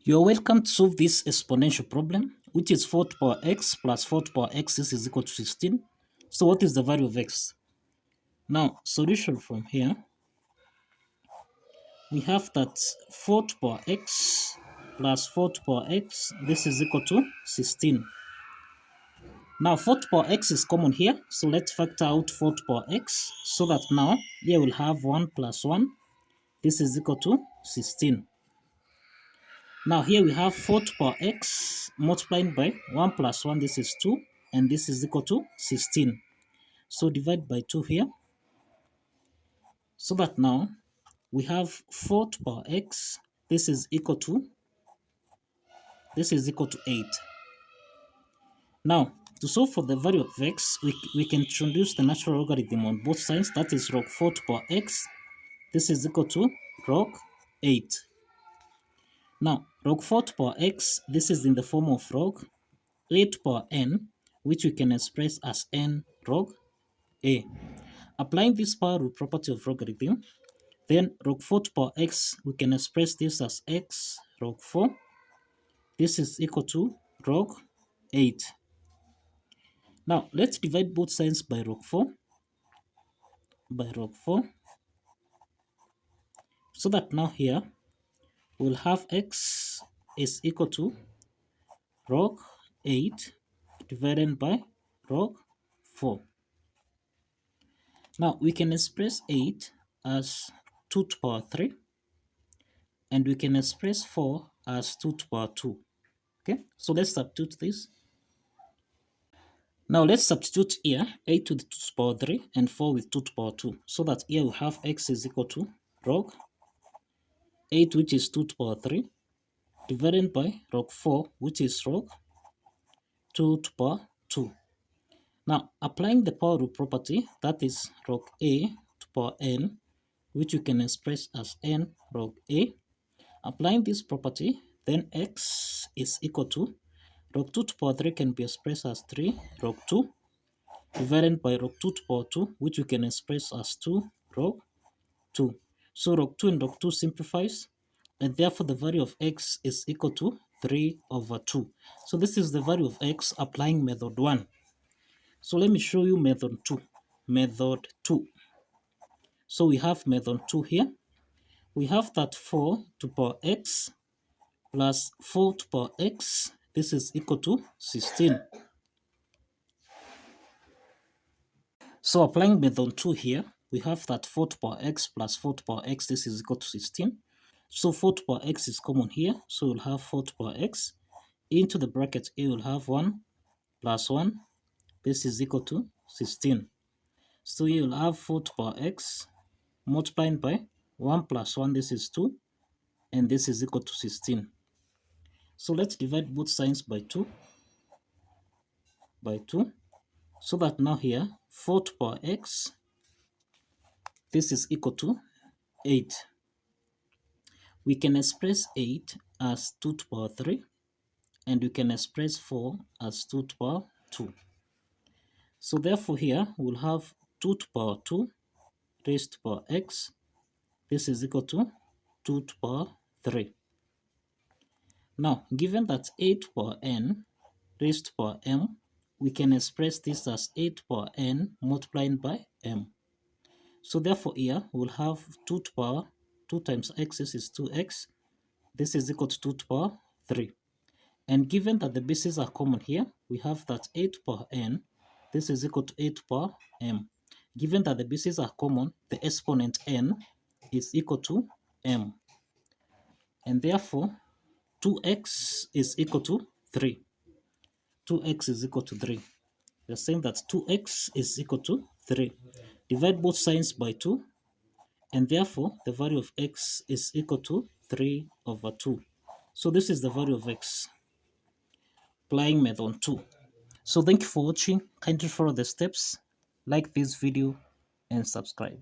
You're welcome to solve this exponential problem, which is 4 to power x plus 4 to power x. This is equal to 16. So what is the value of x? Now, solution from here, we have that 4 to power x plus 4 to power x, this is equal to 16. Now, 4 to power x is common here, so let's factor out 4 to power x, so that now here we'll have 1 plus 1, this is equal to 16. Now here we have 4 to power x multiplied by 1 plus 1, this is 2, and this is equal to 16. So divide by 2 here, so that now we have 4 to power x, this is equal to 8. Now, to solve for the value of x, we can introduce the natural logarithm on both sides, that is log 4 to power x, this is equal to log 8. Now, log 4 to power x, this is in the form of log 8 to power n, which we can express as n log a. Applying this power rule property of logarithm, then log 4 to power x, we can express this as x log 4. This is equal to log 8. Now, let's divide both sides by log 4. So that now here, we'll have x is equal to log 8 divided by log 4. Now, we can express 8 as 2 to power 3, and we can express 4 as 2 to power 2. Okay, so let's substitute this. Now, let's substitute here 8 to the 2 to power 3 and 4 with 2 to power 2. So that here we have x is equal to log 8, which is 2 to power 3, divided by log 4, which is log 2 to power 2. Now, applying the power rule property, that is log a to power n, which you can express as n log a. Applying this property, then x is equal to log 2 to power 3 can be expressed as 3 log 2, divided by log 2 to power 2, which you can express as 2 log 2. So log 2 and log 2 simplifies, and therefore the value of x is equal to 3 over 2. So this is the value of x applying method 1. So let me show you method 2. Method 2. So we have method 2 here. We have that 4 to power x plus 4 to power x. This is equal to 16. So applying method 2 here, we have that 4 to power x plus 4 to power x. This is equal to 16. So 4 to power x is common here. So we'll have 4 to power x. Into the bracket a, we'll have 1 plus 1. This is equal to 16. So you'll have 4 to power x multiplied by 1 plus 1, this is 2, and this is equal to 16. So let's divide both sides by 2, so that now here, 4 to power x, this is equal to 8. We can express 8 as 2 to power 3, and we can express 4 as 2 to power 2. So therefore here, we'll have 2 to power 2 raised to power x. This is equal to 2 to power 3. Now, given that 8 to power n raised to power m, we can express this as 8 to power n multiplied by m. So therefore here, we'll have 2 to power 2 times x, this is 2x. This is equal to 2 to power 3. And given that the bases are common here, we have that 8 to power n, this is equal to 8 to power m. Given that the bases are common, the exponent n is equal to m. And therefore, 2x is equal to 3. 2x is equal to 3. We're saying that 2x is equal to 3. Divide both sides by 2, and therefore, the value of x is equal to 3 over 2. So this is the value of x. Applying method 2. So thank you for watching. Kindly follow the steps, like this video, and subscribe.